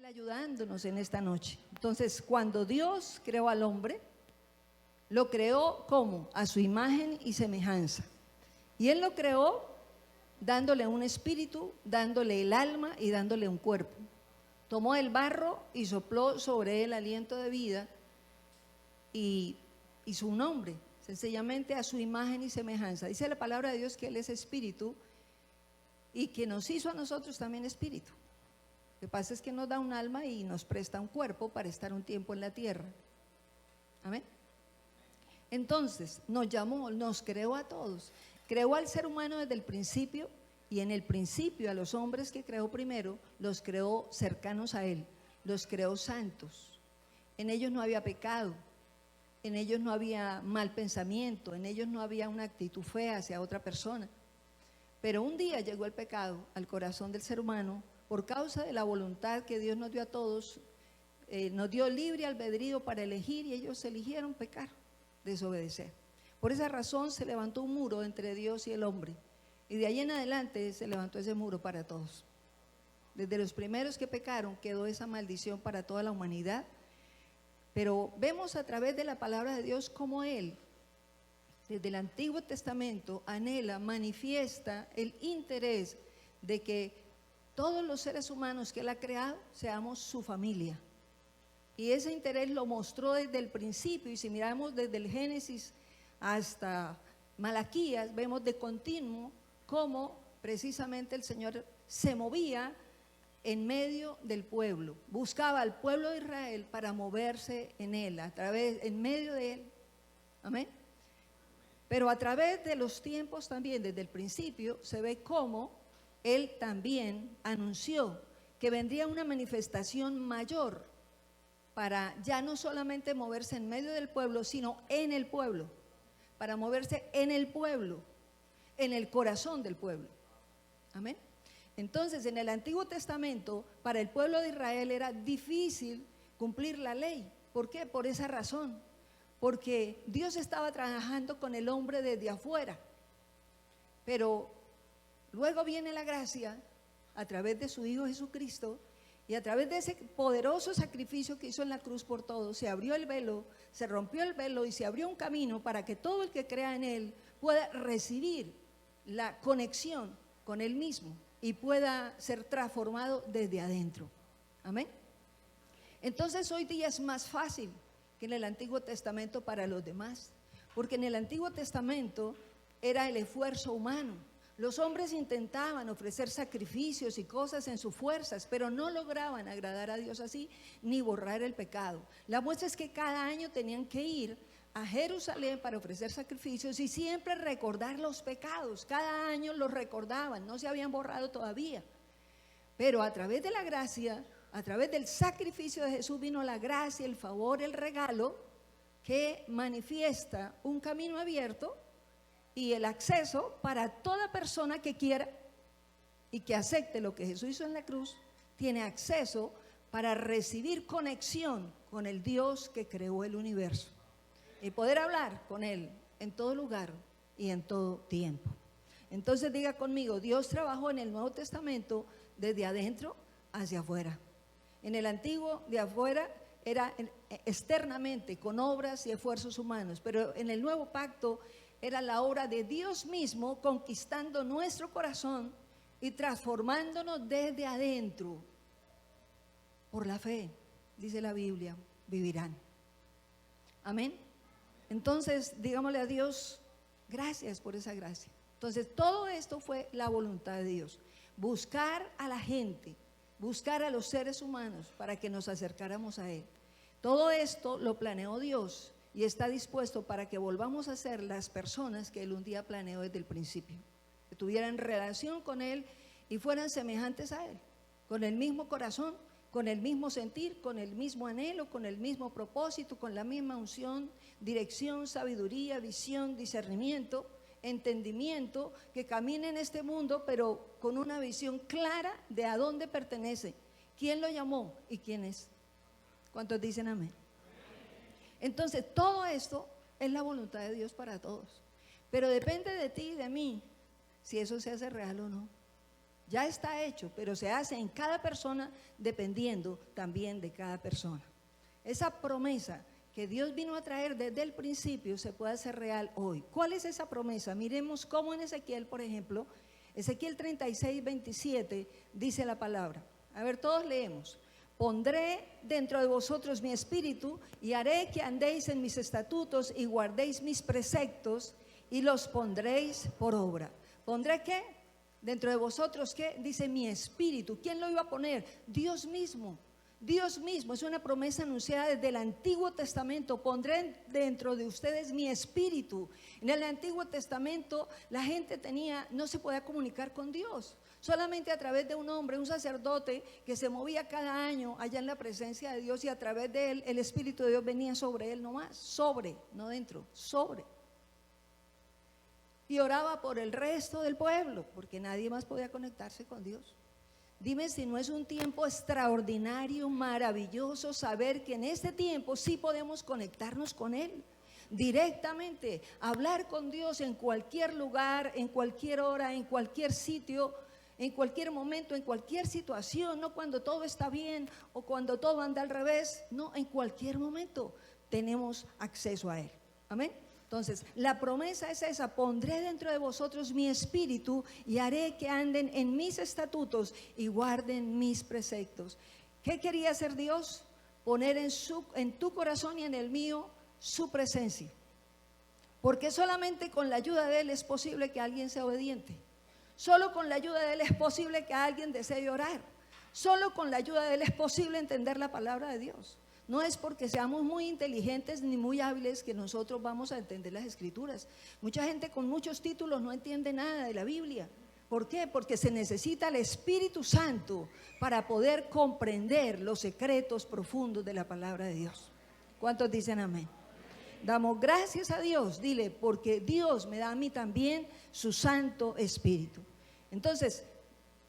ayudándonos en esta noche. Entonces, cuando Dios creó al hombre, lo creó ¿cómo? A su imagen y semejanza. Y Él lo creó dándole un espíritu, dándole el alma y dándole un cuerpo. Tomó el barro y sopló sobre él aliento de vida y hizo un hombre, sencillamente a su imagen y semejanza. Dice la palabra de Dios que Él es espíritu y que nos hizo a nosotros también espíritu. Lo que pasa es que nos da un alma y nos presta un cuerpo para estar un tiempo en la tierra. Amén. Entonces nos llamó, nos creó a todos. Creó al ser humano desde el principio, y en el principio a los hombres que creó primero, los creó cercanos a Él, los creó santos. En ellos no había pecado, en ellos no había mal pensamiento, en ellos no había una actitud fea hacia otra persona. Pero un día llegó el pecado al corazón del ser humano por causa de la voluntad que Dios nos dio a todos. Nos dio libre albedrío para elegir y ellos eligieron pecar, desobedecer. Por esa razón se levantó un muro entre Dios y el hombre, y de ahí en adelante se levantó ese muro para todos. Desde los primeros que pecaron quedó esa maldición para toda la humanidad. Pero vemos a través de la palabra de Dios cómo Él, desde el Antiguo Testamento, anhela, manifiesta el interés de que todos los seres humanos que Él ha creado seamos su familia. Y ese interés lo mostró desde el principio, y si miramos desde el Génesis hasta Malaquías, vemos de continuo cómo precisamente el Señor se movía en medio del pueblo, buscaba al pueblo de Israel para moverse en él, en medio de él. Amén. Pero a través de los tiempos también, desde el principio, se ve cómo Él también anunció que vendría una manifestación mayor para ya no solamente moverse en medio del pueblo, sino en el pueblo, para moverse en el pueblo, en el corazón del pueblo. Amén. Entonces, en el Antiguo Testamento, para el pueblo de Israel era difícil cumplir la ley. ¿Por qué? Por esa razón. Porque Dios estaba trabajando con el hombre desde afuera. Pero luego viene la gracia a través de su Hijo Jesucristo, y a través de ese poderoso sacrificio que hizo en la cruz por todos, se abrió el velo, se rompió el velo y se abrió un camino para que todo el que crea en Él pueda recibir la conexión con Él mismo y pueda ser transformado desde adentro. Amén. Entonces hoy día es más fácil que en el Antiguo Testamento para los demás, porque en el Antiguo Testamento era el esfuerzo humano. Los hombres intentaban ofrecer sacrificios y cosas en sus fuerzas, pero no lograban agradar a Dios así, ni borrar el pecado. La muestra es que cada año tenían que ir a Jerusalén para ofrecer sacrificios y siempre recordar los pecados. Cada año los recordaban, no se habían borrado todavía. Pero a través de la gracia, a través del sacrificio de Jesús vino la gracia, el favor, el regalo que manifiesta un camino abierto y el acceso para toda persona que quiera y que acepte lo que Jesús hizo en la cruz. Tiene acceso para recibir conexión con el Dios que creó el universo y poder hablar con Él en todo lugar y en todo tiempo. Entonces diga conmigo, Dios trabajó en el Nuevo Testamento desde adentro hacia afuera. En el Antiguo, de afuera era externamente, con obras y esfuerzos humanos, pero en el Nuevo Pacto era la obra de Dios mismo conquistando nuestro corazón y transformándonos desde adentro. Por la fe, dice la Biblia, vivirán. Amén. Entonces, digámosle a Dios, gracias por esa gracia. Entonces, todo esto fue la voluntad de Dios. Buscar a la gente, buscar a los seres humanos para que nos acercáramos a Él. Todo esto lo planeó Dios y está dispuesto para que volvamos a ser las personas que Él un día planeó desde el principio, que tuvieran relación con Él y fueran semejantes a Él, con el mismo corazón, con el mismo sentir, con el mismo anhelo, con el mismo propósito, con la misma unción, dirección, sabiduría, visión, discernimiento, entendimiento, que camine en este mundo pero con una visión clara de a dónde pertenece, quién lo llamó y quién es. ¿Cuántos dicen amén? Entonces todo esto es la voluntad de Dios para todos, pero depende de ti y de mí si eso se hace real o no. Ya está hecho, pero se hace en cada persona dependiendo también de cada persona. Esa promesa que Dios vino a traer desde el principio se puede hacer real hoy. ¿Cuál es esa promesa? Miremos cómo en Ezequiel, por ejemplo, Ezequiel 36, 27 dice la palabra. A ver, todos leemos. Pondré dentro de vosotros mi espíritu y haré que andéis en mis estatutos y guardéis mis preceptos y los pondréis por obra. ¿Pondré qué? Dentro de vosotros, ¿qué? Dice mi espíritu. ¿Quién lo iba a poner? Dios mismo. Dios mismo, es una promesa anunciada desde el Antiguo Testamento. Pondré dentro de ustedes mi espíritu. En el Antiguo Testamento la gente no se podía comunicar con Dios. Solamente a través de un hombre, un sacerdote que se movía cada año allá en la presencia de Dios, y a través de él el Espíritu de Dios venía sobre él nomás, sobre, no dentro, sobre. Y oraba por el resto del pueblo, porque nadie más podía conectarse con Dios. Dime si no es un tiempo extraordinario, maravilloso, saber que en este tiempo sí podemos conectarnos con Él directamente, hablar con Dios en cualquier lugar, en cualquier hora, en cualquier sitio, en cualquier momento, en cualquier situación, no cuando todo está bien o cuando todo anda al revés, no, en cualquier momento tenemos acceso a Él. Amén. Entonces, la promesa es esa: pondré dentro de vosotros mi espíritu y haré que anden en mis estatutos y guarden mis preceptos. ¿Qué quería hacer Dios? Poner en tu corazón y en el mío su presencia. Porque solamente con la ayuda de Él es posible que alguien sea obediente. Solo con la ayuda de Él es posible que alguien desee orar. Solo con la ayuda de Él es posible entender la palabra de Dios. No es porque seamos muy inteligentes ni muy hábiles que nosotros vamos a entender las Escrituras. Mucha gente con muchos títulos no entiende nada de la Biblia. ¿Por qué? Porque se necesita el Espíritu Santo para poder comprender los secretos profundos de la palabra de Dios. ¿Cuántos dicen amén? Damos gracias a Dios, dile, porque Dios me da a mí también su Santo Espíritu. Entonces,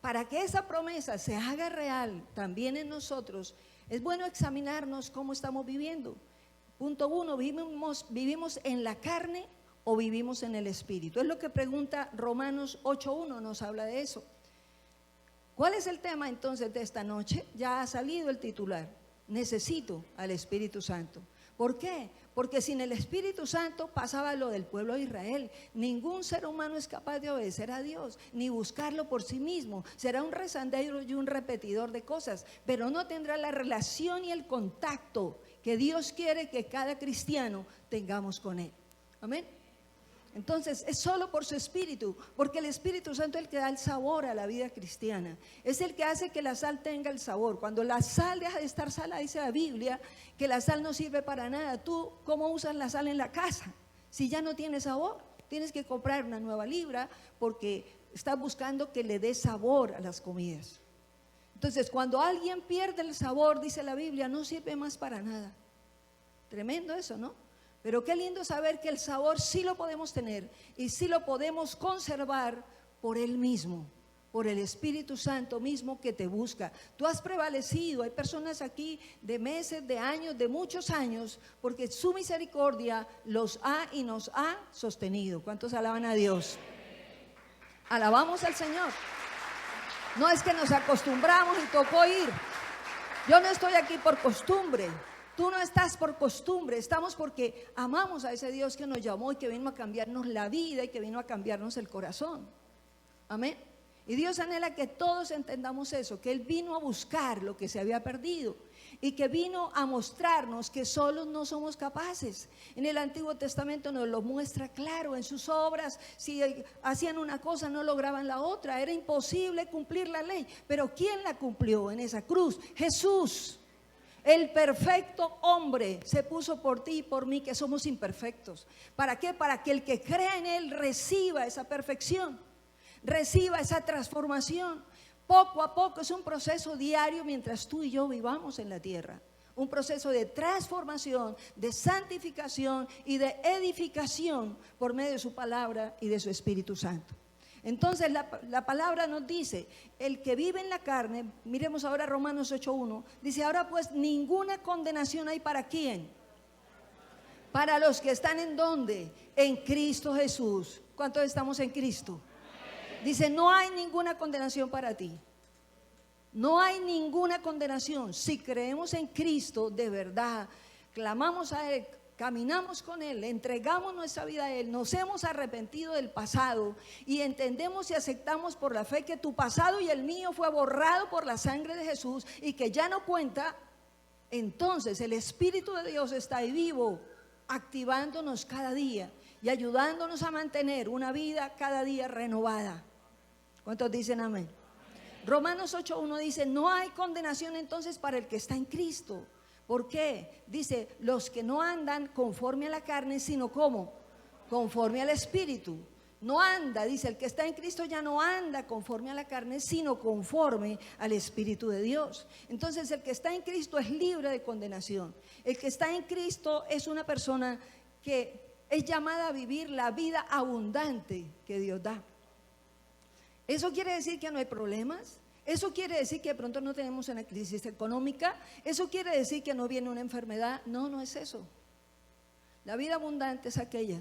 para que esa promesa se haga real también en nosotros, es bueno examinarnos cómo estamos viviendo. Punto 1, ¿vivimos en la carne o vivimos en el Espíritu? Es lo que pregunta Romanos 8:1, nos habla de eso. ¿Cuál es el tema entonces de esta noche? Ya ha salido el titular: necesito al Espíritu Santo. ¿Por qué? Porque sin el Espíritu Santo pasaba lo del pueblo de Israel. Ningún ser humano es capaz de obedecer a Dios, ni buscarlo por sí mismo. Será un rezandero y un repetidor de cosas, pero no tendrá la relación y el contacto que Dios quiere que cada cristiano tengamos con Él. Amén. Entonces es solo por su Espíritu, porque el Espíritu Santo es el que da el sabor a la vida cristiana. Es el que hace que la sal tenga el sabor. Cuando la sal deja de estar sal, dice la Biblia que la sal no sirve para nada. ¿Tú cómo usas la sal en la casa? Si ya no tiene sabor, tienes que comprar una nueva libra porque estás buscando que le dé sabor a las comidas. Entonces cuando alguien pierde el sabor, dice la Biblia, no sirve más para nada. Tremendo eso, ¿no? Pero qué lindo saber que el sabor sí lo podemos tener y sí lo podemos conservar por Él mismo, por el Espíritu Santo mismo que te busca. Tú has prevalecido. Hay personas aquí de meses, de años, de muchos años, porque su misericordia los ha y nos ha sostenido. ¿Cuántos alaban a Dios? Alabamos al Señor. No es que nos acostumbramos y tocó ir. Yo no estoy aquí por costumbre. Tú no estás por costumbre, estamos porque amamos a ese Dios que nos llamó y que vino a cambiarnos la vida y que vino a cambiarnos el corazón. Amén. Y Dios anhela que todos entendamos eso, que Él vino a buscar lo que se había perdido y que vino a mostrarnos que solos no somos capaces. En el Antiguo Testamento nos lo muestra claro, en sus obras, si hacían una cosa no lograban la otra, era imposible cumplir la ley. Pero ¿quién la cumplió en esa cruz? Jesús. El perfecto hombre se puso por ti y por mí, que somos imperfectos. ¿Para qué? Para que el que crea en Él reciba esa perfección, reciba esa transformación. Poco a poco es un proceso diario mientras tú y yo vivamos en la tierra. Un proceso de transformación, de santificación y de edificación por medio de su palabra y de su Espíritu Santo. Entonces la palabra nos dice, el que vive en la carne, miremos ahora Romanos 8:1, dice, ahora pues ninguna condenación hay para ¿quién? Para los que están ¿en dónde? En Cristo Jesús. ¿Cuántos estamos en Cristo? Dice, no hay ninguna condenación para ti. No hay ninguna condenación. Si creemos en Cristo de verdad, clamamos a Él, caminamos con Él, entregamos nuestra vida a Él, nos hemos arrepentido del pasado y entendemos y aceptamos por la fe que tu pasado y el mío fue borrado por la sangre de Jesús y que ya no cuenta, entonces el Espíritu de Dios está ahí vivo, activándonos cada día y ayudándonos a mantener una vida cada día renovada. ¿Cuántos dicen amén? Romanos 8:1 dice, no hay condenación entonces para el que está en Cristo. ¿Por qué? Dice, los que no andan conforme a la carne, sino ¿cómo? Conforme al Espíritu. No anda, dice, el que está en Cristo ya no anda conforme a la carne, sino conforme al Espíritu de Dios. Entonces el que está en Cristo es libre de condenación. El que está en Cristo es una persona que es llamada a vivir la vida abundante que Dios da. ¿Eso quiere decir que no hay problemas? ¿Eso quiere decir que de pronto no tenemos una crisis económica? ¿Eso quiere decir que no viene una enfermedad? No, no es eso. La vida abundante es aquella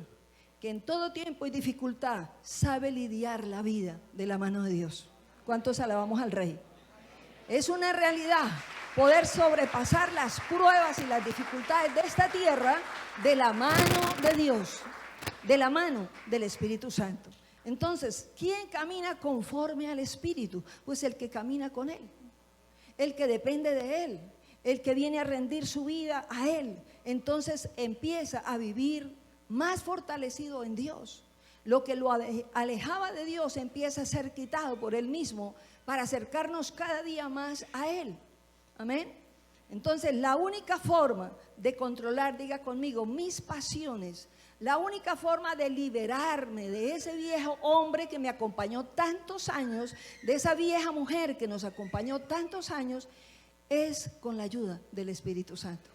que en todo tiempo y dificultad sabe lidiar la vida de la mano de Dios. ¿Cuántos alabamos al Rey? Es una realidad poder sobrepasar las pruebas y las dificultades de esta tierra de la mano de Dios, de la mano del Espíritu Santo. Entonces, ¿quién camina conforme al Espíritu? Pues el que camina con Él, el que depende de Él, el que viene a rendir su vida a Él. Entonces empieza a vivir más fortalecido en Dios. Lo que lo alejaba de Dios empieza a ser quitado por Él mismo para acercarnos cada día más a Él. Amén. Entonces, la única forma de controlar, diga conmigo, mis pasiones, la única forma de liberarme de ese viejo hombre que me acompañó tantos años, de esa vieja mujer que nos acompañó tantos años, es con la ayuda del Espíritu Santo.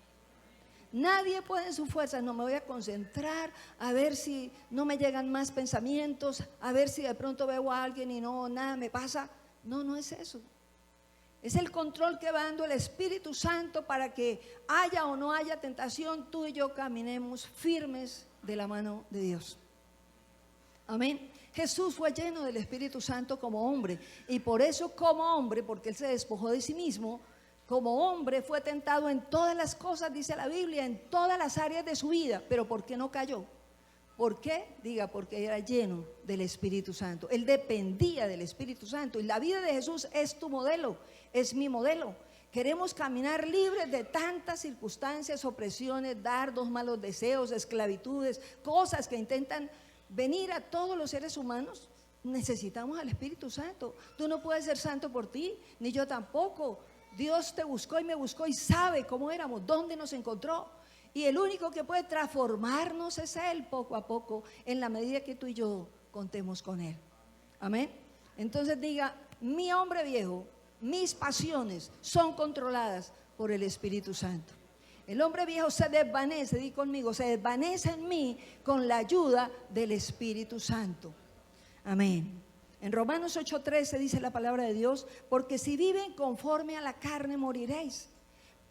Nadie puede en su fuerza, no me voy a concentrar a ver si no me llegan más pensamientos, a ver si de pronto veo a alguien y no, nada me pasa. No, no es eso. Es el control que va dando el Espíritu Santo para que haya o no haya tentación, tú y yo caminemos firmes de la mano de Dios. Amén. Jesús fue lleno del Espíritu Santo como hombre y por eso como hombre, porque Él se despojó de sí mismo, como hombre fue tentado en todas las cosas, dice la Biblia, en todas las áreas de su vida. Pero ¿por qué no cayó? ¿Por qué? Diga, porque era lleno del Espíritu Santo. Él dependía del Espíritu Santo y la vida de Jesús es tu modelo, es mi modelo. Queremos caminar libres de tantas circunstancias, opresiones, dardos, malos deseos, esclavitudes, cosas que intentan venir a todos los seres humanos. Necesitamos al Espíritu Santo. Tú no puedes ser santo por ti, ni yo tampoco. Dios te buscó y me buscó y sabe cómo éramos, dónde nos encontró. Y el único que puede transformarnos es Él poco a poco, en la medida que tú y yo contemos con Él. Amén. Entonces diga, mi hombre viejo, mis pasiones son controladas por el Espíritu Santo. El hombre viejo se desvanece, di conmigo, se desvanece en mí con la ayuda del Espíritu Santo. Amén. En Romanos 8:13 dice la palabra de Dios, porque si viven conforme a la carne moriréis,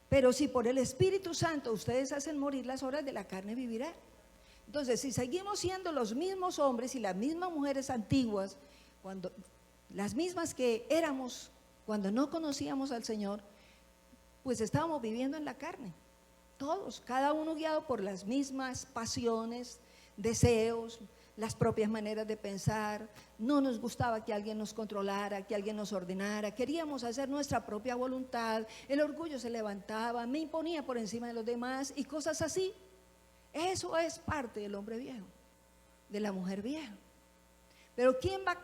pero si por el Espíritu Santo ustedes hacen morir las obras de la carne, vivirán. Entonces, si seguimos siendo los mismos hombres y las mismas mujeres antiguas, las mismas que éramos cuando no conocíamos al Señor, pues estábamos viviendo en la carne. Todos, cada uno guiado por las mismas pasiones, deseos, las propias maneras de pensar. No nos gustaba que alguien nos controlara, que alguien nos ordenara. Queríamos hacer nuestra propia voluntad. El orgullo se levantaba, me imponía por encima de los demás y cosas así. Eso es parte del hombre viejo, de la mujer vieja. Pero ¿quién va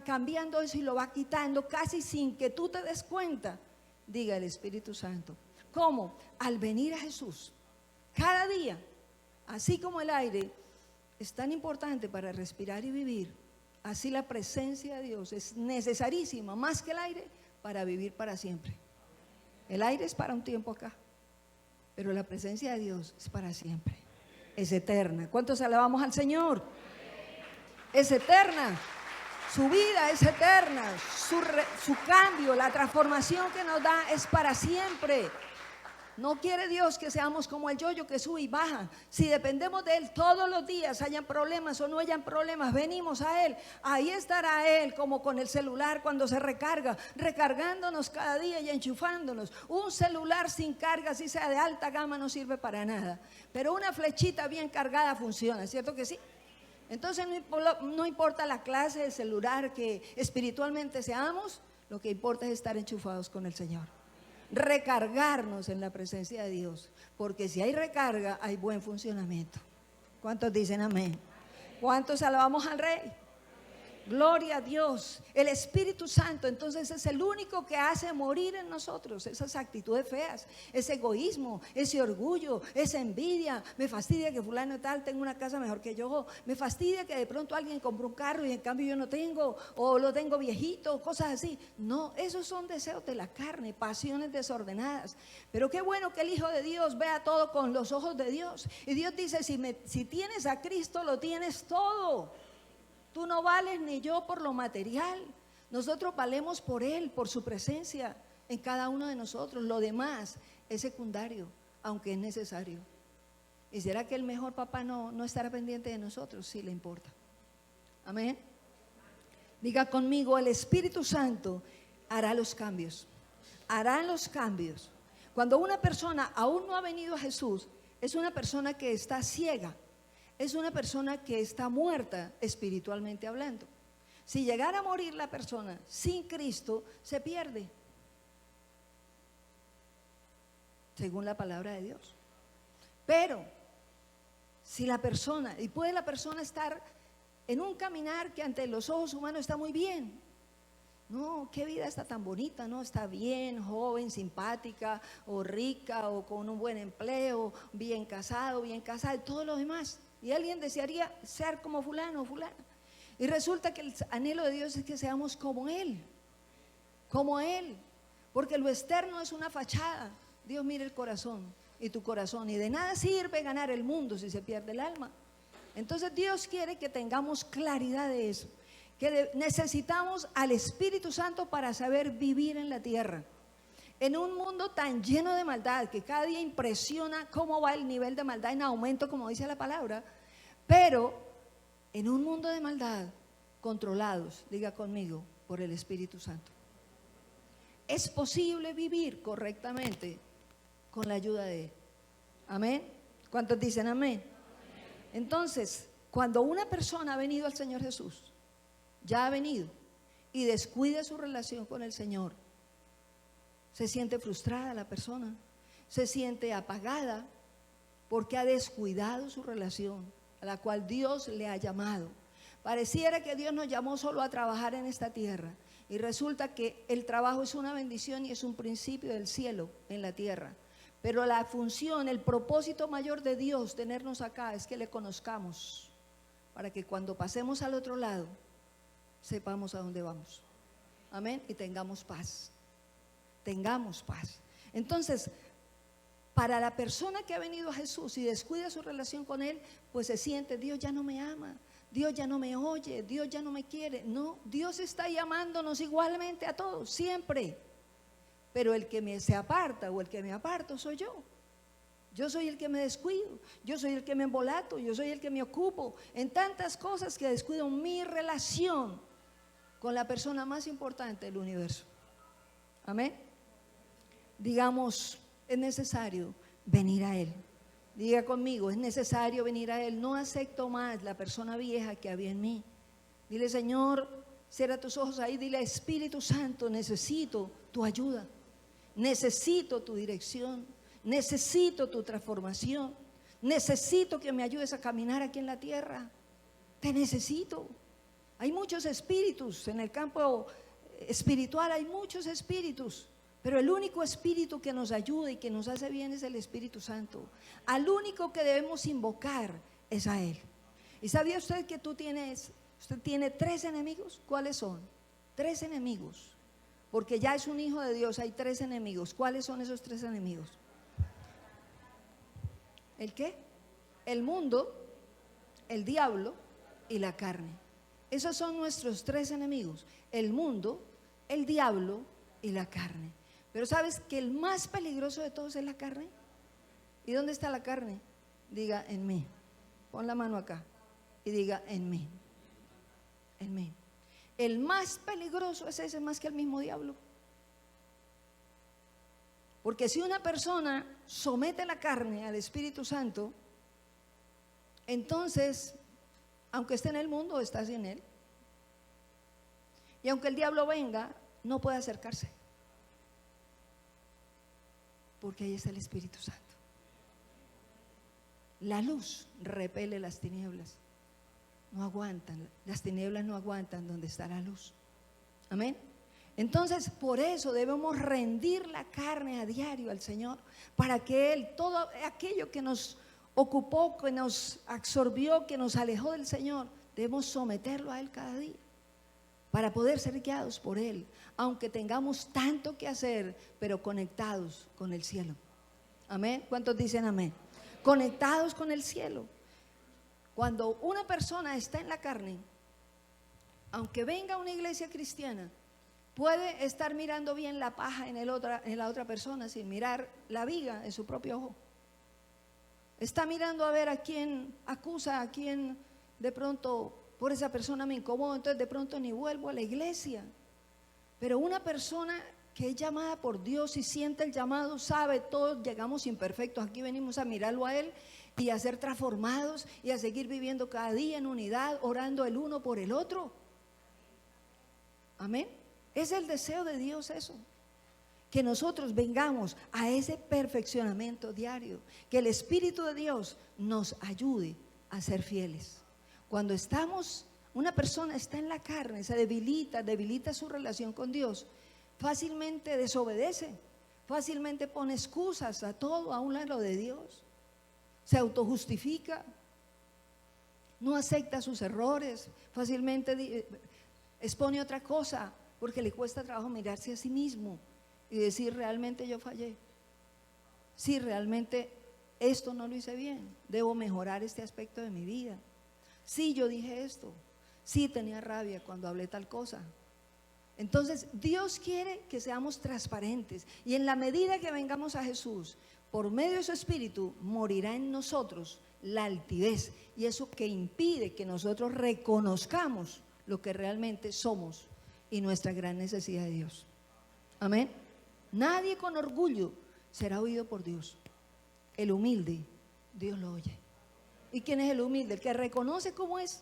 cambiando eso y lo va quitando casi sin que tú te des cuenta? Diga el Espíritu Santo. ¿Cómo? Al venir a Jesús. Cada día, así como el aire es tan importante para respirar y vivir, así la presencia de Dios es necesarísima, más que el aire, para vivir para siempre. El aire es para un tiempo acá, pero la presencia de Dios es para siempre, es eterna. ¿Cuántos alabamos al Señor? Es eterna, su vida es eterna, su cambio, la transformación que nos da es para siempre. No quiere Dios que seamos como el yoyo que sube y baja. Si dependemos de Él todos los días, hayan problemas o no hayan problemas, venimos a Él. Ahí estará Él, como con el celular cuando se recarga, recargándonos cada día y enchufándonos. Un celular sin carga, si sea de alta gama, no sirve para nada. Pero una flechita bien cargada funciona, ¿cierto que sí? Entonces no importa la clase de celular que espiritualmente seamos, lo que importa es estar enchufados con el Señor. Recargarnos en la presencia de Dios, porque si hay recarga hay buen funcionamiento. ¿Cuántos dicen amén? ¿Cuántos alabamos al Rey? Gloria a Dios. El Espíritu Santo entonces es el único que hace morir en nosotros esas actitudes feas, ese egoísmo, ese orgullo, esa envidia. Me fastidia que fulano tal tenga una casa mejor que yo. Me fastidia que de pronto alguien compre un carro y en cambio yo no tengo, o lo tengo viejito, cosas así. No, esos son deseos de la carne, pasiones desordenadas. Pero qué bueno que el Hijo de Dios vea todo con los ojos de Dios. Y Dios dice, si tienes a Cristo, lo tienes todo. Tú no vales ni yo por lo material. Nosotros valemos por Él, por su presencia en cada uno de nosotros. Lo demás es secundario, aunque es necesario. ¿Y será que el mejor papá no estará pendiente de nosotros? Sí le importa. Amén. Diga conmigo, el Espíritu Santo hará los cambios. Hará los cambios. Cuando una persona aún no ha venido a Jesús, es una persona que está ciega. Es una persona que está muerta espiritualmente hablando. Si llegara a morir la persona sin Cristo, se pierde, según la palabra de Dios. Pero si la persona, y puede la persona estar en un caminar que ante los ojos humanos está muy bien. No, qué vida está tan bonita, ¿no? Está bien, joven, simpática, o rica, o con un buen empleo, bien casado, y todo lo demás. Y alguien desearía ser como fulano o fulana. Y resulta que el anhelo de Dios es que seamos como Él. Como Él. Porque lo externo es una fachada. Dios mira el corazón y tu corazón. Y de nada sirve ganar el mundo si se pierde el alma. Entonces Dios quiere que tengamos claridad de eso. Que necesitamos al Espíritu Santo para saber vivir en la tierra. En un mundo tan lleno de maldad que cada día impresiona cómo va el nivel de maldad en aumento, como dice la palabra, pero en un mundo de maldad controlados, diga conmigo, por el Espíritu Santo. Es posible vivir correctamente con la ayuda de Él. Amén. ¿Cuántos dicen amén? Entonces, cuando una persona ha venido al Señor Jesús, ya ha venido y descuida su relación con el Señor, se siente frustrada la persona, se siente apagada porque ha descuidado su relación a la cual Dios le ha llamado. Pareciera que Dios nos llamó solo a trabajar en esta tierra y resulta que el trabajo es una bendición y es un principio del cielo en la tierra. Pero la función, el propósito mayor de Dios tenernos acá es que le conozcamos para que cuando pasemos al otro lado sepamos a dónde vamos. Amén. Y tengamos paz. Tengamos paz. Entonces, para la persona que ha venido a Jesús y descuida su relación con Él, pues se siente, Dios ya no me ama, Dios ya no me oye, Dios ya no me quiere. No, Dios está llamándonos igualmente a todos, siempre. Pero el que se aparta o el que me aparto soy yo. Yo soy el que me descuido, yo soy el que me embolato, yo soy el que me ocupo en tantas cosas que descuido mi relación con la persona más importante del universo. Amén. Digamos, es necesario venir a Él. Diga conmigo, es necesario venir a Él. No acepto más la persona vieja que había en mí. Dile, Señor, cierra tus ojos ahí, dile, Espíritu Santo, necesito tu ayuda, necesito tu dirección, necesito tu transformación, necesito que me ayudes a caminar aquí en la tierra. Te necesito. Hay muchos espíritus en el campo espiritual, hay muchos espíritus. Pero el único espíritu que nos ayuda y que nos hace bien es el Espíritu Santo. Al único que debemos invocar es a Él. ¿Y sabía usted que usted tiene 3 enemigos? ¿Cuáles son? 3 enemigos. Porque ya es un hijo de Dios, hay 3 enemigos. ¿Cuáles son esos 3 enemigos? ¿El qué? El mundo, el diablo y la carne. Esos son nuestros 3 enemigos. El mundo, el diablo y la carne. Pero ¿sabes que el más peligroso de todos es la carne? ¿Y dónde está la carne? Diga, en mí. Pon la mano acá y diga, en mí. En mí. El más peligroso es ese, más que el mismo diablo. Porque si una persona somete la carne al Espíritu Santo, entonces, aunque esté en el mundo, está sin él. Y aunque el diablo venga, no puede acercarse. Porque ahí está el Espíritu Santo. La luz repele las tinieblas. No aguantan, las tinieblas no aguantan donde está la luz. Amén. Entonces, por eso debemos rendir la carne a diario al Señor, para que Él, todo aquello que nos ocupó, que nos absorbió, que nos alejó del Señor, debemos someterlo a Él cada día, para poder ser guiados por Él, aunque tengamos tanto que hacer, pero conectados con el cielo. Amén. ¿Cuántos dicen amén? Conectados con el cielo. Cuando una persona está en la carne, aunque venga a una iglesia cristiana, puede estar mirando bien la paja en la otra persona sin mirar la viga en su propio ojo. Está mirando a ver a quién acusa, a quién de pronto por esa persona me incomodo, entonces de pronto ni vuelvo a la iglesia. Pero una persona que es llamada por Dios y siente el llamado, sabe, todos llegamos imperfectos, aquí venimos a mirarlo a Él y a ser transformados y a seguir viviendo cada día en unidad, orando el uno por el otro. Amén. Es el deseo de Dios eso, que nosotros vengamos a ese perfeccionamiento diario, que el Espíritu de Dios nos ayude a ser fieles. Cuando una persona está en la carne, se debilita su relación con Dios, fácilmente desobedece, fácilmente pone excusas a todo, a un lado de Dios, se autojustifica, no acepta sus errores, fácilmente expone otra cosa, porque le cuesta trabajo mirarse a sí mismo y decir, realmente yo fallé, sí, realmente esto no lo hice bien, debo mejorar este aspecto de mi vida, sí, yo dije esto, sí, tenía rabia cuando hablé tal cosa. Entonces Dios quiere que seamos transparentes, y en la medida que vengamos a Jesús, por medio de su Espíritu, morirá en nosotros la altivez, y eso que impide que nosotros reconozcamos lo que realmente somos y nuestra gran necesidad de Dios. Amén. Nadie con orgullo será oído por Dios. El humilde, Dios lo oye. ¿Y quién es el humilde? El que reconoce cómo es,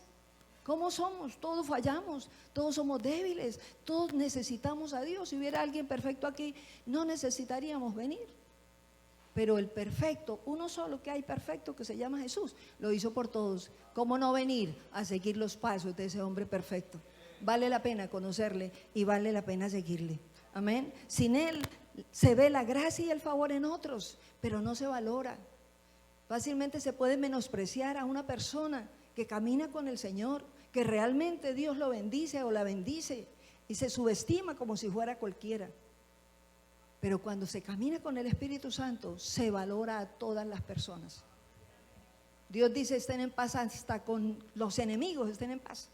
cómo somos. Todos fallamos, todos somos débiles, todos necesitamos a Dios. Si hubiera alguien perfecto aquí, no necesitaríamos venir. Pero el perfecto, uno solo que hay perfecto, que se llama Jesús, lo hizo por todos. ¿Cómo no venir a seguir los pasos de ese hombre perfecto? Vale la pena conocerle y vale la pena seguirle. Amén. Sin Él se ve la gracia y el favor en otros, pero no se valora. Fácilmente se puede menospreciar a una persona que camina con el Señor, que realmente Dios lo bendice o la bendice, y se subestima como si fuera cualquiera. Pero cuando se camina con el Espíritu Santo, se valora a todas las personas. Dios dice, estén en paz hasta con los enemigos, estén en paz.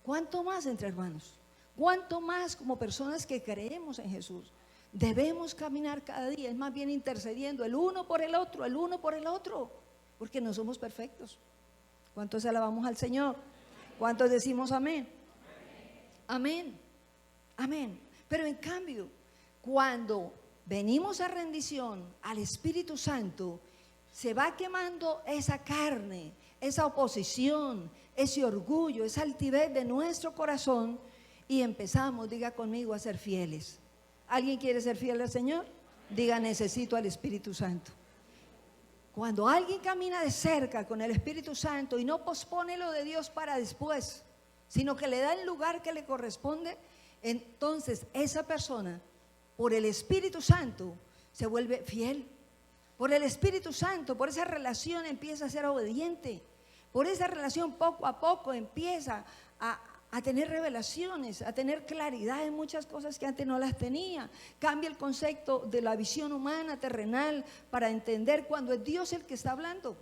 ¿Cuánto más entre hermanos? ¿Cuánto más como personas que creemos en Jesús? Debemos caminar cada día, es más bien intercediendo el uno por el otro, porque no somos perfectos. ¿Cuántos alabamos al Señor? ¿Cuántos decimos amén? Amén, amén. Pero en cambio, cuando venimos a rendición al Espíritu Santo, se va quemando esa carne, esa oposición, ese orgullo, esa altivez de nuestro corazón, y empezamos, diga conmigo, a ser fieles. ¿Alguien quiere ser fiel al Señor? Diga, necesito al Espíritu Santo. Cuando alguien camina de cerca con el Espíritu Santo y no pospone lo de Dios para después, sino que le da el lugar que le corresponde, entonces esa persona, por el Espíritu Santo, se vuelve fiel. Por el Espíritu Santo, por esa relación empieza a ser obediente. Por esa relación poco a poco empieza a tener revelaciones, a tener claridad en muchas cosas que antes no las tenía. Cambia el concepto de la visión humana, terrenal, para entender cuando es Dios el que está hablando.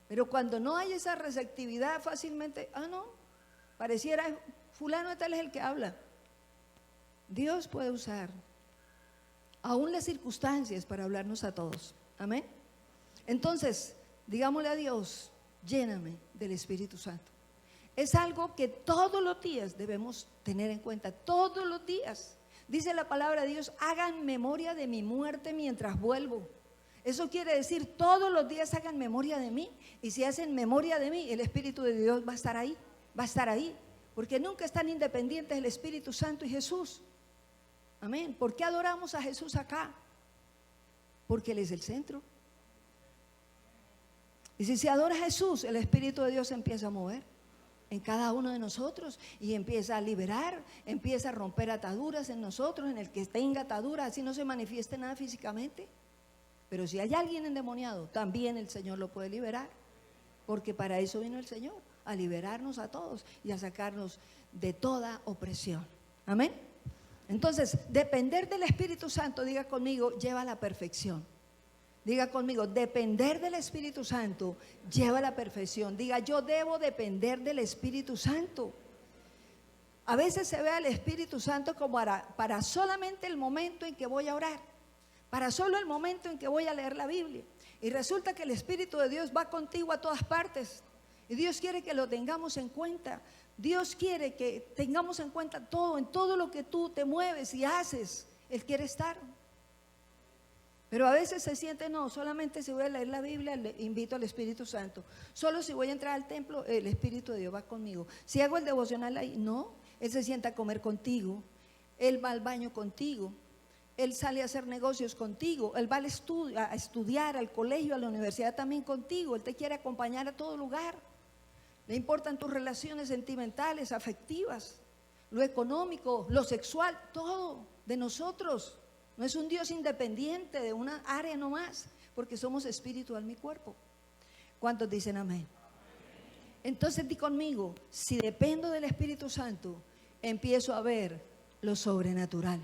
Pero cuando no hay esa receptividad, fácilmente, no, pareciera fulano tal es el que habla. Dios puede usar aún las circunstancias para hablarnos a todos. Amén. Entonces, digámosle a Dios, lléname del Espíritu Santo. Es algo que todos los días debemos tener en cuenta, todos los días. Dice la palabra de Dios, hagan memoria de mi muerte mientras vuelvo. Eso quiere decir, todos los días hagan memoria de mí. Y si hacen memoria de mí, el Espíritu de Dios va a estar ahí, va a estar ahí. Porque nunca están independientes el Espíritu Santo y Jesús. Amén. ¿Por qué adoramos a Jesús acá? Porque Él es el centro. Y si se adora a Jesús, el Espíritu de Dios empieza a mover en cada uno de nosotros y empieza a liberar, empieza a romper ataduras en nosotros, en el que tenga ataduras, así no se manifieste nada físicamente. Pero si hay alguien endemoniado, también el Señor lo puede liberar, porque para eso vino el Señor, a liberarnos a todos y a sacarnos de toda opresión. Amén. Entonces, depender del Espíritu Santo, diga conmigo, lleva a la perfección. Diga conmigo, depender del Espíritu Santo lleva a la perfección. Diga, yo debo depender del Espíritu Santo. A veces se ve al Espíritu Santo como para solamente el momento en que voy a orar, para solo el momento en que voy a leer la Biblia. Y resulta que el Espíritu de Dios va contigo a todas partes. Y Dios quiere que lo tengamos en cuenta. Dios quiere que tengamos en cuenta todo, en todo lo que tú te mueves y haces. Él quiere estar. Pero a veces se siente, no, solamente si voy a leer la Biblia, le invito al Espíritu Santo. Solo si voy a entrar al templo, el Espíritu de Dios va conmigo. Si hago el devocional ahí, no. Él se sienta a comer contigo. Él va al baño contigo. Él sale a hacer negocios contigo. Él va a estudiar, al colegio, a la universidad también contigo. Él te quiere acompañar a todo lugar. Le importan tus relaciones sentimentales, afectivas, lo económico, lo sexual, todo de nosotros. No es un Dios independiente de una área nomás, porque somos espíritu, alma y cuerpo. ¿Cuántos dicen amén? Entonces di conmigo, si dependo del Espíritu Santo, empiezo a ver lo sobrenatural.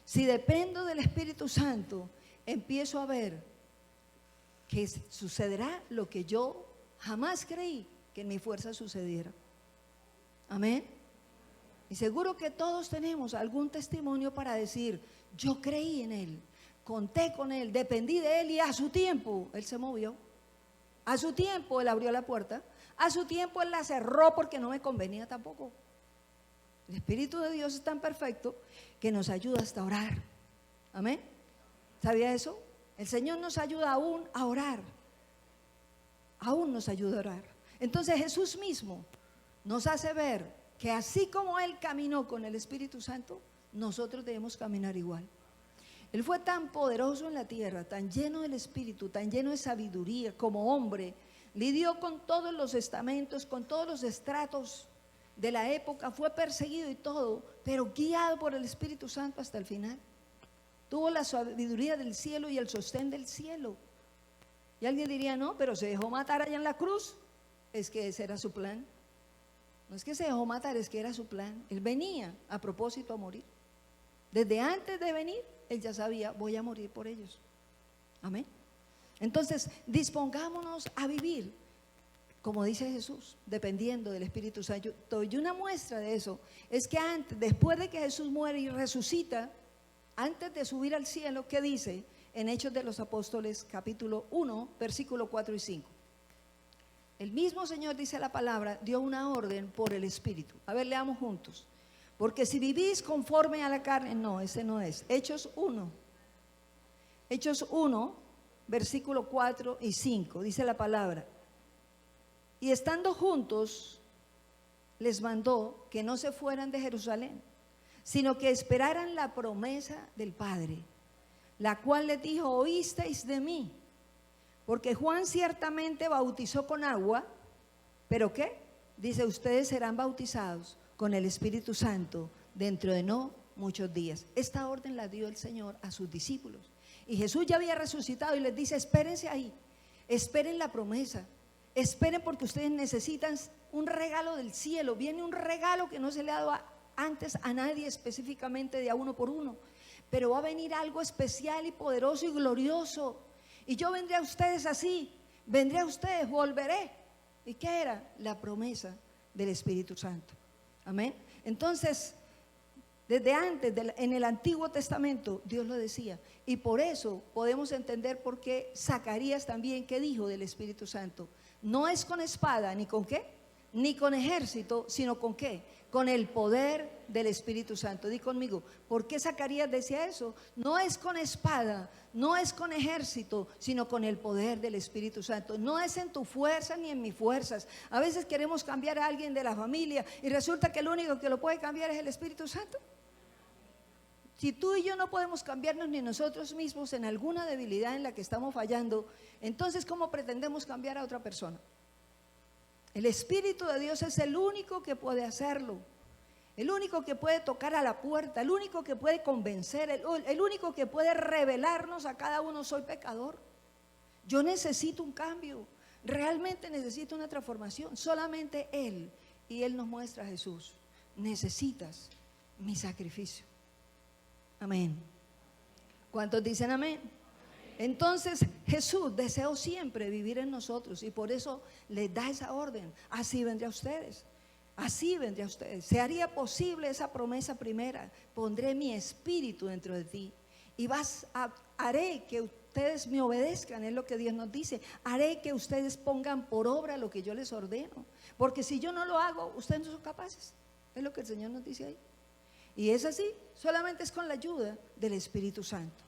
Si dependo del Espíritu Santo, empiezo a ver que sucederá lo que yo jamás creí que en mi fuerza sucediera. Amén. Y seguro que todos tenemos algún testimonio para decir, yo creí en Él, conté con Él, dependí de Él y a su tiempo Él se movió. A su tiempo Él abrió la puerta, a su tiempo Él la cerró porque no me convenía tampoco. El Espíritu de Dios es tan perfecto que nos ayuda hasta a orar. Amén. ¿Sabía eso? El Señor nos ayuda aún a orar. Aún nos ayuda a orar. Entonces Jesús mismo nos hace ver que así como Él caminó con el Espíritu Santo, nosotros debemos caminar igual. Él fue tan poderoso en la tierra, tan lleno del Espíritu, tan lleno de sabiduría como hombre, lidió con todos los estamentos, con todos los estratos de la época, fue perseguido y todo, pero guiado por el Espíritu Santo hasta el final. Tuvo la sabiduría del cielo y el sostén del cielo. Y alguien diría, no, pero se dejó matar allá en la cruz. Es que ese era su plan. No es que se dejó matar, es que era su plan. Él venía a propósito a morir. Desde antes de venir, Él ya sabía, voy a morir por ellos. Amén. Entonces, dispongámonos a vivir, como dice Jesús, dependiendo del Espíritu Santo. Y una muestra de eso es que después de que Jesús muere y resucita, antes de subir al cielo, ¿qué dice? En Hechos de los Apóstoles, capítulo 1, versículo 4 y 5. El mismo Señor, dice la palabra, dio una orden por el Espíritu. A ver, leamos juntos. Porque si vivís conforme a la carne, no, ese no es. Hechos 1, versículo 4 y 5, dice la palabra. Y estando juntos, les mandó que no se fueran de Jerusalén, sino que esperaran la promesa del Padre, la cual les dijo, oísteis de mí. Porque Juan ciertamente bautizó con agua, ¿pero qué? Dice, ustedes serán bautizados con el Espíritu Santo dentro de no muchos días. Esta orden la dio el Señor a sus discípulos. Y Jesús ya había resucitado y les dice, espérense ahí, esperen la promesa, esperen porque ustedes necesitan un regalo del cielo. Viene un regalo que no se le ha dado antes a nadie específicamente de a uno por uno, pero va a venir algo especial y poderoso y glorioso. Y yo vendré a ustedes así, vendré a ustedes, volveré. ¿Y qué era? La promesa del Espíritu Santo. Amén. Entonces, Desde antes, en el Antiguo Testamento, Dios lo decía. Y por eso podemos entender por qué Zacarías también, ¿qué dijo del Espíritu Santo? No es con espada, ni con qué, ni con ejército, sino con qué, con el poder del Espíritu Santo. Di conmigo, ¿por qué Zacarías decía eso? No es con espada, no es con ejército, sino con el poder del Espíritu Santo. No es en tu fuerza ni en mis fuerzas. A veces queremos cambiar a alguien de la familia y resulta que el único que lo puede cambiar es el Espíritu Santo. Si tú y yo no podemos cambiarnos ni nosotros mismos en alguna debilidad en la que estamos fallando, entonces ¿cómo pretendemos cambiar a otra persona? El Espíritu de Dios es el único que puede hacerlo, el único que puede tocar a la puerta, el único que puede convencer, el único que puede revelarnos a cada uno: soy pecador, yo necesito un cambio, realmente necesito una transformación. Solamente Él, y Él nos muestra a Jesús: necesitas mi sacrificio. Amén. ¿Cuántos dicen amén? Entonces Jesús deseó siempre vivir en nosotros y por eso les da esa orden: así vendré a ustedes, así vendré a ustedes. Se haría posible esa promesa primera: pondré mi espíritu dentro de ti y haré que ustedes me obedezcan. Es lo que Dios nos dice: haré que ustedes pongan por obra lo que yo les ordeno, porque si yo no lo hago, ustedes no son capaces. Es lo que el Señor nos dice ahí. Y es así, solamente es con la ayuda del Espíritu Santo.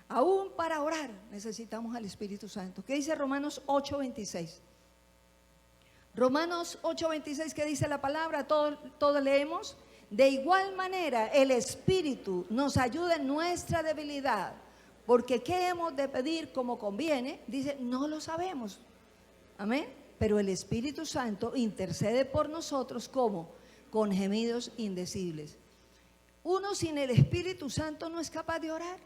Aún para orar necesitamos al Espíritu Santo. ¿Qué dice Romanos 8:26? Romanos 8:26, ¿qué dice la palabra? Todo leemos. De igual manera el Espíritu nos ayuda en nuestra debilidad, porque ¿qué hemos de pedir como conviene? Dice, no lo sabemos. Amén. Pero el Espíritu Santo intercede por nosotros, ¿cómo? Con gemidos indecibles. Uno sin el Espíritu Santo no es capaz de orar.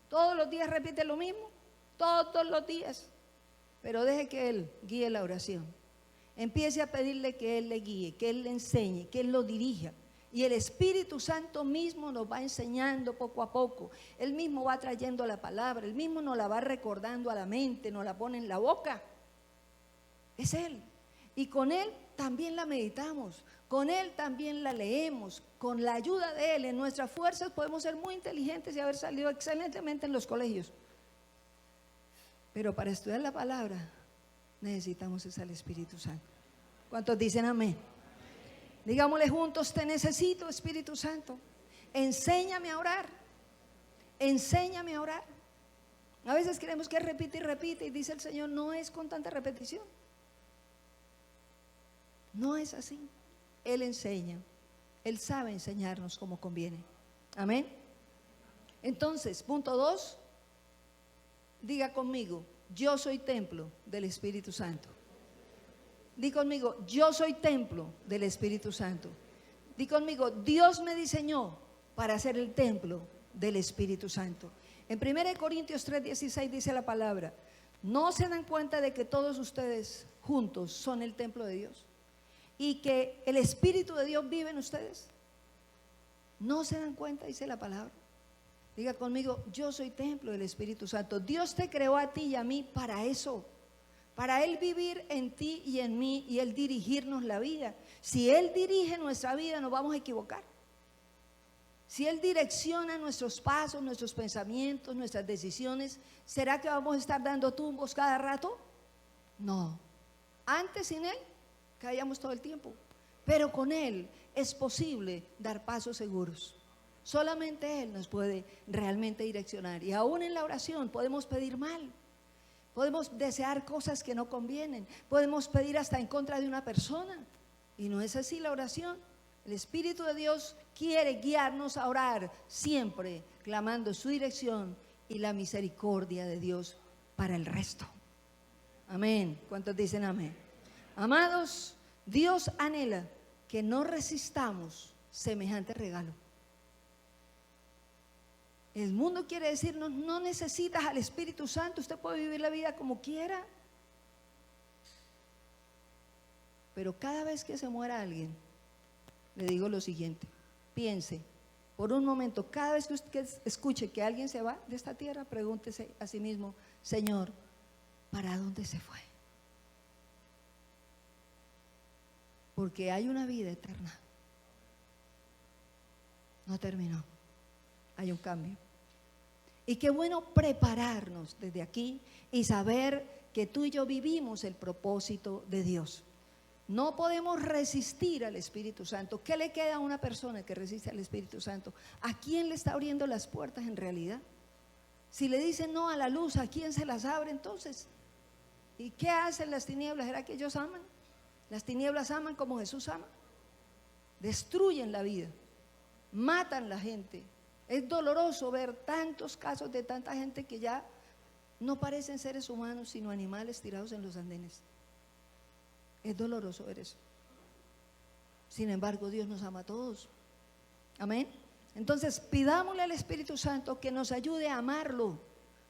Todos los días repite lo mismo, todos los días. Pero deje que Él guíe la oración. Empiece a pedirle que Él le guíe, que Él le enseñe, que Él lo dirija. Y el Espíritu Santo mismo nos va enseñando poco a poco. Él mismo va trayendo la palabra, Él mismo nos la va recordando a la mente, nos la pone en la boca. Es Él. Y con Él también la meditamos, con Él también la leemos. Con la ayuda de Él, en nuestras fuerzas podemos ser muy inteligentes y haber salido excelentemente en los colegios. Pero para estudiar la palabra necesitamos es al Espíritu Santo. ¿Cuántos dicen amén? Digámosle juntos: te necesito, Espíritu Santo. Enséñame a orar. Enséñame a orar. A veces creemos que repite y repite, y dice el Señor: no es con tanta repetición. No es así. Él enseña. Él sabe enseñarnos como conviene. Amén. Entonces, punto 2, diga conmigo: yo soy templo del Espíritu Santo. Di conmigo: yo soy templo del Espíritu Santo. Di conmigo: Dios me diseñó para ser el templo del Espíritu Santo. En 1 Corintios 3:16 dice la palabra: ¿no se dan cuenta de que todos ustedes juntos son el templo de Dios? Y que el Espíritu de Dios vive en ustedes. ¿No se dan cuenta? Dice la palabra. Diga conmigo: yo soy templo del Espíritu Santo. Dios te creó a ti y a mí para eso, para Él vivir en ti y en mí, y Él dirigirnos la vida. Si Él dirige nuestra vida, nos vamos a equivocar. Si Él direcciona nuestros pasos, nuestros pensamientos, nuestras decisiones, ¿será que vamos a estar dando tumbos cada rato? No. Antes, sin Él, caíamos todo el tiempo, pero con Él es posible dar pasos seguros. Solamente Él nos puede realmente direccionar. Y aún en la oración podemos pedir mal, podemos desear cosas que no convienen, podemos pedir hasta en contra de una persona, y no es así la oración. El Espíritu de Dios quiere guiarnos a orar siempre clamando su dirección y la misericordia de Dios para el resto. Amén. ¿Cuántos dicen amén? Amados, Dios anhela que no resistamos semejante regalo. El mundo quiere decirnos: no necesitas al Espíritu Santo, usted puede vivir la vida como quiera. Pero cada vez que se muera alguien, le digo lo siguiente: piense por un momento, cada vez que usted escuche que alguien se va de esta tierra, pregúntese a sí mismo: Señor, ¿para dónde se fue? Porque hay una vida eterna. No terminó. Hay un cambio. Y qué bueno prepararnos desde aquí y saber que tú y yo vivimos el propósito de Dios. No podemos resistir al Espíritu Santo. ¿Qué le queda a una persona que resiste al Espíritu Santo? ¿A quién le está abriendo las puertas en realidad? Si le dicen no a la luz, ¿a quién se las abre entonces? ¿Y qué hacen las tinieblas? ¿Será que ellos aman? ¿Las tinieblas aman como Jesús ama? Destruyen la vida, matan la gente. Es doloroso ver tantos casos de tanta gente que ya no parecen seres humanos, sino animales tirados en los andenes. Es doloroso ver eso. Sin embargo, Dios nos ama a todos. Amén. Entonces, pidámosle al Espíritu Santo que nos ayude a amarlo,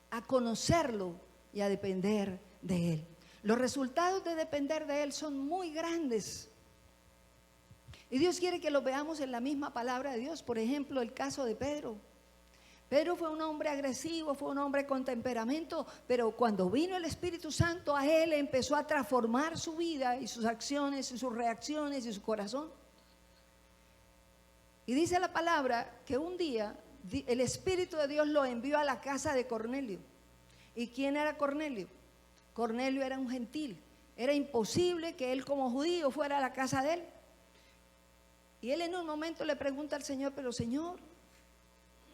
a conocerlo y a depender de Él. Los resultados de depender de Él son muy grandes. Y Dios quiere que lo veamos en la misma palabra de Dios. Por ejemplo, el caso de Pedro. Pedro fue un hombre agresivo, fue un hombre con temperamento, pero cuando vino el Espíritu Santo a él empezó a transformar su vida y sus acciones y sus reacciones y su corazón. Y dice la palabra que un día el Espíritu de Dios lo envió a la casa de Cornelio. ¿Y quién era Cornelio? Cornelio era un gentil. Era imposible que él como judío fuera a la casa de él. Y él en un momento le pregunta al Señor, pero Señor,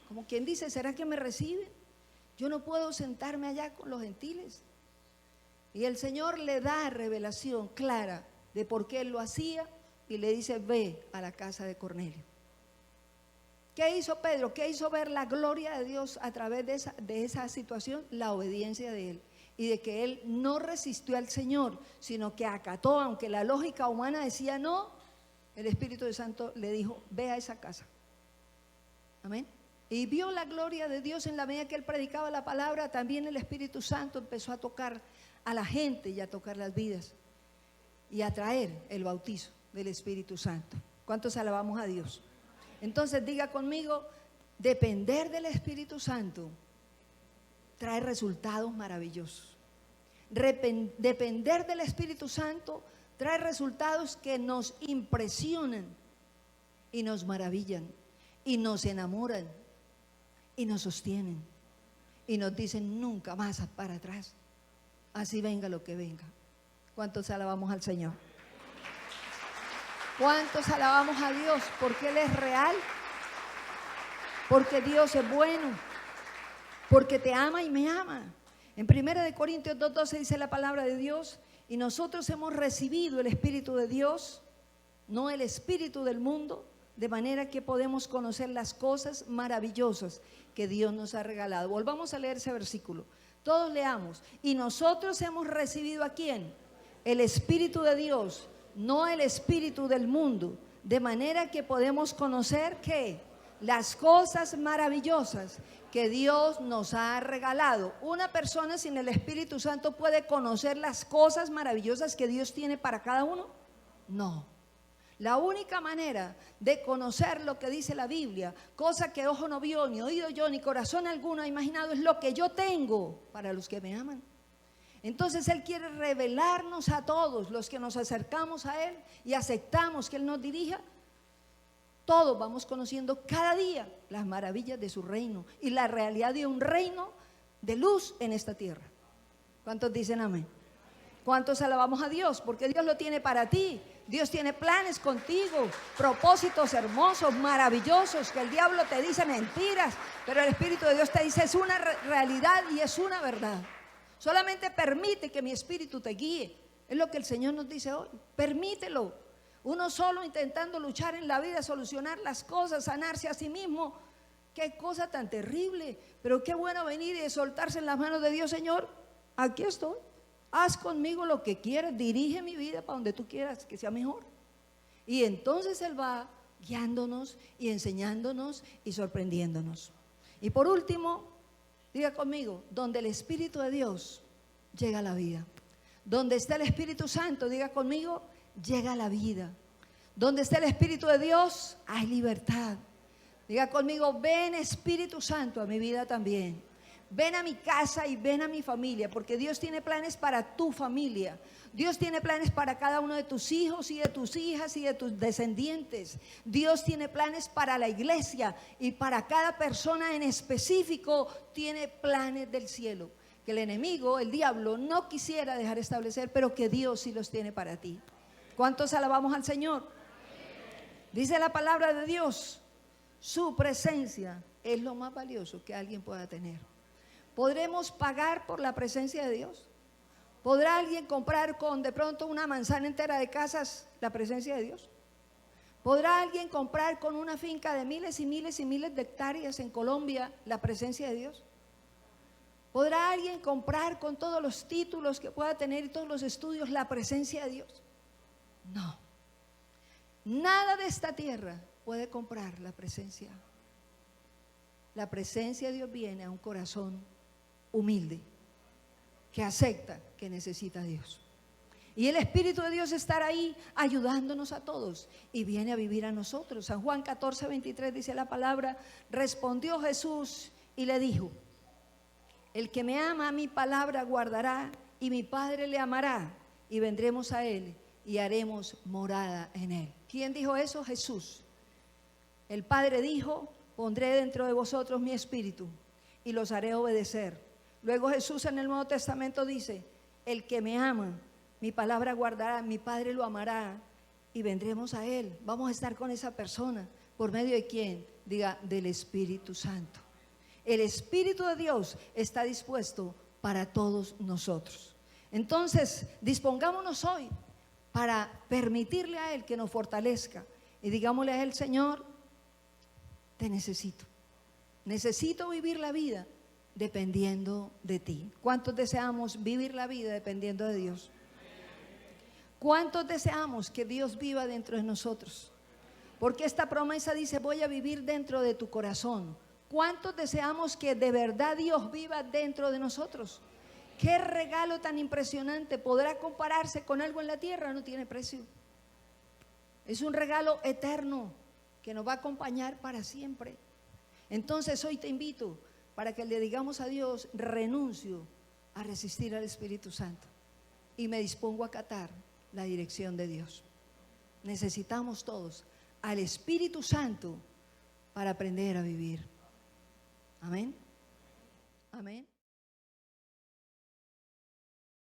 como quien dice, ¿será que me reciben? Yo no puedo sentarme allá con los gentiles. Y el Señor le da revelación clara de por qué él lo hacía y le dice, ve a la casa de Cornelio. ¿Qué hizo Pedro? ¿Qué hizo ver la gloria de Dios a través de esa situación? La obediencia de él. Y de que él no resistió al Señor, sino que acató, aunque la lógica humana decía no, el Espíritu Santo le dijo, ve a esa casa. Amén. Y vio la gloria de Dios en la medida que él predicaba la palabra. También el Espíritu Santo empezó a tocar a la gente y a tocar las vidas y a traer el bautizo del Espíritu Santo. ¿Cuántos alabamos a Dios? Entonces diga conmigo, depender del Espíritu Santo trae resultados maravillosos. Depender del Espíritu Santo trae resultados que nos impresionan y nos maravillan y nos enamoran y nos sostienen y nos dicen nunca más para atrás, así venga lo que venga. ¿Cuántos alabamos al Señor? ¿Cuántos alabamos a Dios? Porque Él es real, porque Dios es bueno, porque te ama y me ama. En 1 Corintios 2:12 dice la palabra de Dios, y nosotros hemos recibido el Espíritu de Dios, no el espíritu del mundo, de manera que podemos conocer las cosas maravillosas que Dios nos ha regalado. Volvamos a leer ese versículo. Todos leamos. Y nosotros hemos recibido ¿a quién? El Espíritu de Dios, no el espíritu del mundo, de manera que podemos conocer ¿qué? Las cosas maravillosas que Dios nos ha regalado. Una persona sin el Espíritu Santo puede conocer las cosas maravillosas que Dios tiene para cada uno. No. La única manera de conocer lo que dice la Biblia, cosa que ojo no vio, ni oído yo, ni corazón alguno ha imaginado, es lo que yo tengo para los que me aman. Entonces Él quiere revelarnos a todos los que nos acercamos a Él y aceptamos que Él nos dirija. Todos vamos conociendo cada día las maravillas de su reino y la realidad de un reino de luz en esta tierra. ¿Cuántos dicen amén? ¿Cuántos alabamos a Dios? Porque Dios lo tiene para ti. Dios tiene planes contigo, propósitos hermosos, maravillosos, que el diablo te dice mentiras, pero el Espíritu de Dios te dice es una realidad y es una verdad. Solamente permite que mi Espíritu te guíe. Es lo que el Señor nos dice hoy. Permítelo. Uno solo intentando luchar en la vida, solucionar las cosas, sanarse a sí mismo. Qué cosa tan terrible. Pero qué bueno venir y soltarse en las manos de Dios. Señor, aquí estoy. Haz conmigo lo que quieras, dirige mi vida para donde tú quieras que sea mejor. Y entonces Él va guiándonos y enseñándonos y sorprendiéndonos. Y por último, diga conmigo, donde el Espíritu de Dios llega la vida. Donde está el Espíritu Santo, diga conmigo, llega la vida. Donde está el Espíritu de Dios, hay libertad. Diga conmigo, ven Espíritu Santo a mi vida también. ven a mi casa y ven a mi familia, porque Dios tiene planes para tu familia. Dios tiene planes para cada uno de tus hijos y de tus hijas y de tus descendientes. Dios tiene planes para la iglesia y para cada persona en específico tiene planes del cielo, que el enemigo, el diablo, no quisiera dejar establecer, pero que Dios sí los tiene para ti. ¿Cuántos alabamos al Señor? Dice la palabra de Dios, su presencia es lo más valioso que alguien pueda tener. ¿Podremos pagar por la presencia de Dios? ¿Podrá alguien comprar con de pronto una manzana entera de casas la presencia de Dios? ¿Podrá alguien comprar con una finca de miles y miles y miles de hectáreas en Colombia la presencia de Dios? ¿Podrá alguien comprar con todos los títulos que pueda tener y todos los estudios la presencia de Dios? No. Nada de esta tierra puede comprar la presencia. La presencia de Dios viene a un corazón humilde, que acepta que necesita a Dios. Y el Espíritu de Dios estará ahí ayudándonos a todos y viene a vivir a nosotros. San Juan 14:23 dice la palabra, respondió Jesús y le dijo, el que me ama, mi palabra guardará y mi Padre le amará y vendremos a él y haremos morada en él. ¿Quién dijo eso? Jesús. El Padre dijo, pondré dentro de vosotros mi espíritu y los haré obedecer. Luego Jesús en el Nuevo Testamento dice, el que me ama, mi palabra guardará, mi Padre lo amará y vendremos a él. Vamos a estar con esa persona. ¿Por medio de quién? Diga, del Espíritu Santo. El Espíritu de Dios está dispuesto para todos nosotros. Entonces, dispongámonos hoy para permitirle a Él que nos fortalezca y digámosle a Él, Señor, te necesito. Necesito vivir la vida dependiendo de ti. ¿Cuántos deseamos vivir la vida dependiendo de Dios? ¿Cuántos deseamos que Dios viva dentro de nosotros? Porque esta promesa dice, voy a vivir dentro de tu corazón. ¿Cuántos deseamos que de verdad Dios viva dentro de nosotros? Qué regalo tan impresionante. ¿Podrá compararse con algo en la tierra? No tiene precio. Es un regalo eterno que nos va a acompañar para siempre. Entonces hoy te invito para que le digamos a Dios, renuncio a resistir al Espíritu Santo y me dispongo a acatar la dirección de Dios. Necesitamos todos al Espíritu Santo para aprender a vivir. Amén.